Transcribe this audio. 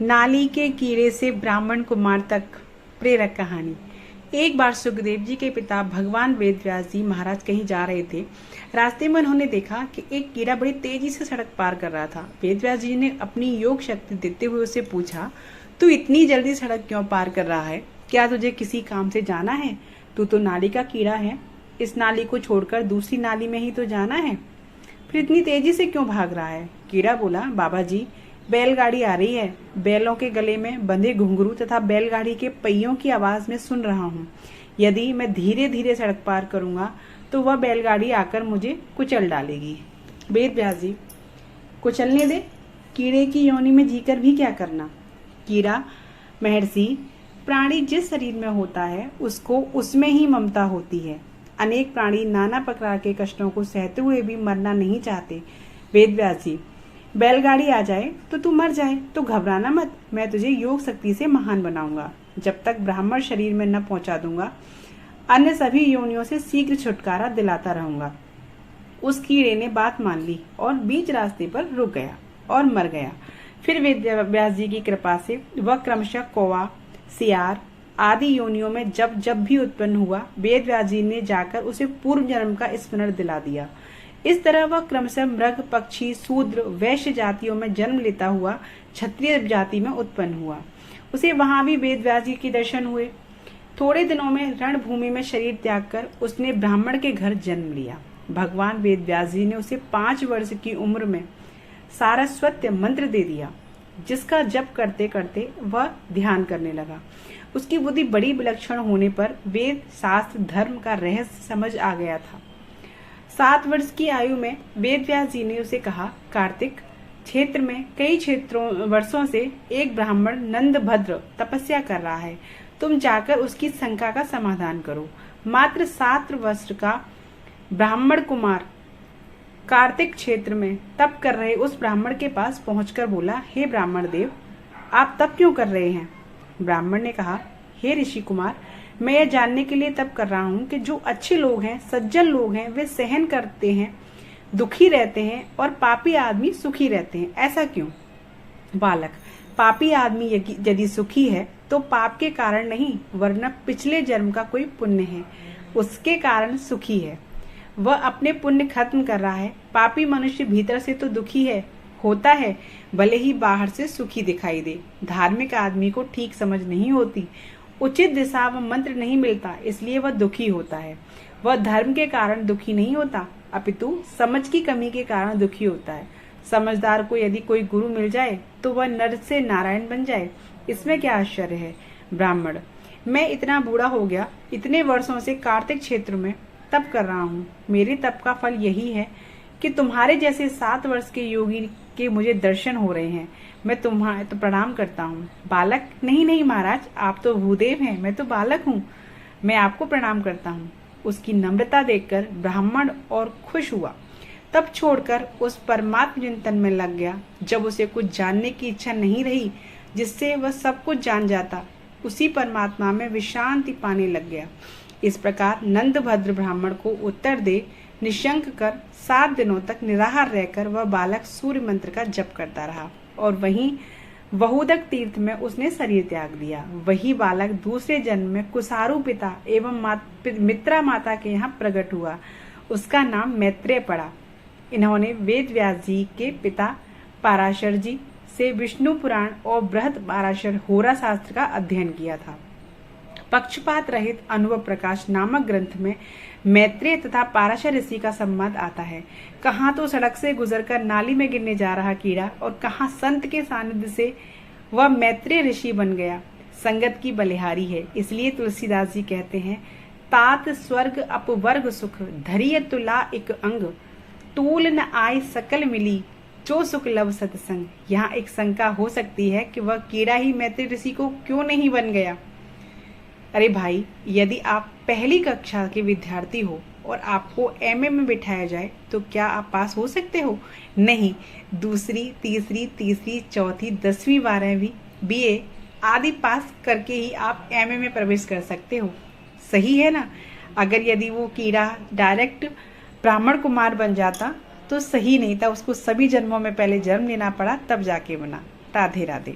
नाली के कीड़े से ब्राह्मण कुमार तक प्रेरक कहानी। एक बार सुखदेव जी के पिता भगवान वेदव्यास जी महाराज कहीं जा रहे थे। रास्ते में उन्होंने देखा कि एक कीड़ा बड़ी तेजी से सड़क पार कर रहा था। वेदव्यास जी ने अपनी योग शक्ति देते हुए उससे पूछा, तू इतनी जल्दी सड़क क्यों पार कर रहा है? क्या तुझे किसी काम से जाना है? तू तो नाली का कीड़ा है, इस नाली को छोड़कर दूसरी नाली में ही तो जाना है, फिर इतनी तेजी से क्यों भाग रहा है? कीड़ा बोला, बाबा जी, बैलगाड़ी आ रही है। बैलों के गले में बंधे घुंघरू तथा बैलगाड़ी के पहियों की आवाज में सुन रहा हूँ। यदि मैं धीरे धीरे सड़क पार करूंगा तो वह बैलगाड़ी आकर मुझे कुचल डालेगी। वेदव्यास जी, कुचलने दे, कीड़े की योनि में जीकर भी क्या करना। कीड़ा, महर्षि, प्राणी जिस शरीर में होता है उसको उसमें ही ममता होती है। अनेक प्राणी नाना प्रकार के कष्टों को सहते हुए भी मरना नहीं चाहते। वेदव्यास जी, बैलगाड़ी आ जाए तो तू मर जाए तो घबराना मत, मैं तुझे योग शक्ति से महान बनाऊंगा। जब तक ब्राह्मण शरीर में न पहुंचा दूंगा, अन्य सभी योनियों से शीघ्र छुटकारा दिलाता रहूंगा। उस कीड़े ने बात मान ली और बीच रास्ते पर रुक गया और मर गया। फिर वेदव्यास जी की कृपा से वह क्रमशः कौवा, सियार आदि योनियों में जब जब भी उत्पन्न हुआ, वेदव्यास जी ने जाकर उसे पूर्व जन्म का स्मरण दिला दिया। इस तरह वह क्रमशः मृग, पक्षी, शूद्र, वैश्य जातियों में जन्म लेता हुआ क्षत्रिय जाति में उत्पन्न हुआ। उसे वहां भी वेदव्यास जी के दर्शन हुए। थोड़े दिनों में रणभूमि में शरीर त्याग कर उसने ब्राह्मण के घर जन्म लिया। भगवान वेदव्यास जी ने उसे 5 वर्ष की उम्र में सारस्वत मंत्र दे दिया, जिसका जप करते करते वह ध्यान करने लगा। उसकी बुद्धि बड़ी विलक्षण होने पर वेद, शास्त्र, धर्म का रहस्य समझ आ गया था। 7 वर्ष की आयु में वेदव्यास जी ने उसे कहा, कार्तिक क्षेत्र में कई वर्षों से एक ब्राह्मण नंदभद्र तपस्या कर रहा है। तुम जाकर उसकी शंका का समाधान करो। मात्र 7 वर्ष का ब्राह्मण कुमार कार्तिक क्षेत्र में तप कर रहे उस ब्राह्मण के पास पहुंचकर बोला, हे ब्राह्मण देव, आप तप क्यों कर रहे हैं? ब्राह्मण ने कहा, हे ऋषि कुमार, मैं यह जानने के लिए तप कर रहा हूँ कि जो अच्छे लोग हैं, सज्जन लोग हैं, वे सहन करते हैं, दुखी रहते हैं और पापी आदमी सुखी रहते हैं। ऐसा क्यों? बालक, पापी आदमी यदि सुखी है तो पाप के कारण नहीं, वरना पिछले जन्म का कोई पुण्य है, उसके कारण सुखी है। वह अपने पुण्य खत्म कर रहा है। पापी मनुष्य भीतर से तो दुखी होता है, भले ही बाहर से सुखी दिखाई दे। धार्मिक आदमी को ठीक समझ नहीं होती, उचित दिशा व मंत्र नहीं मिलता, इसलिए वह दुखी होता है। वह धर्म के कारण दुखी नहीं होता, अपितु समझ की कमी के कारण दुखी होता है। समझदार को यदि कोई गुरु मिल जाए तो वह नर से नारायण बन जाए, इसमें क्या आश्चर्य है? ब्राह्मण, मैं इतना बूढ़ा हो गया, इतने वर्षों से कार्तिक क्षेत्र में तप कर रहा हूँ। मेरे तप का फल यही है कि तुम्हारे जैसे 7 वर्ष के योगी के मुझे दर्शन हो रहे हैं। मैं तुम्हारे तो प्रणाम करता हूँ। बालक, नहीं नहीं महाराज, आप तो भूदेव हैं, मैं तो बालक हूँ, मैं आपको प्रणाम करता हूँ। उसकी नम्रता देखकर ब्राह्मण और खुश हुआ। तब छोड़कर उस परमात्म चिंतन में लग गया। जब उसे कुछ जानने की इच्छा नहीं रही जिससे वह सब कुछ जान जाता, उसी परमात्मा में विश्रांति पाने लग गया। इस प्रकार नंदभद्र ब्राह्मण को उत्तर दे निशंक कर 7 दिनों तक निराहार रहकर वह बालक सूर्य मंत्र का जप करता रहा और वहीं वहुदक तीर्थ में उसने शरीर त्याग दिया। वही बालक दूसरे जन्म में कुसारु पिता एवं मित्रा माता के यहाँ प्रकट हुआ। उसका नाम मैत्रेय पड़ा। इन्होंने वेदव्यास जी के पिता पाराशर जी से विष्णु पुराण और बृहद पाराशर होरा शास्त्र का अध्ययन किया था। पक्षपात रहित अनुभव प्रकाश नामक ग्रंथ में मैत्रेय तथा पाराशर ऋषि का संवाद आता है। कहाँ तो सड़क से गुजरकर नाली में गिरने जा रहा कीड़ा और कहाँ संत के सानिध्य से वह मैत्रेय ऋषि बन गया। संगत की बलिहारी है, इसलिए तुलसीदास जी कहते हैं, तात स्वर्ग अपवर्ग सुख, धरिय तुला एक अंग, तूल न आय सकल मिली, जो सुख लव सत्संग। यहाँ एक शंका हो सकती है कि वह कीड़ा ही मैत्रेय ऋषि को क्यों नहीं बन गया। अरे भाई, यदि आप पहली कक्षा के विद्यार्थी हो और आपको एमए में बिठाया जाए तो क्या आप पास हो सकते हो? नहीं, दूसरी, तीसरी, चौथी, 10वीं, 12वीं, बीए आदि पास करके ही आप एमए में प्रवेश कर सकते हो। सही है ना? अगर यदि वो कीड़ा डायरेक्ट ब्राह्मण कुमार बन जाता तो सही नहीं था, उसको सभी जन्मों में पहले जन्म लेना पड़ा, तब जाके बना। राधे राधे।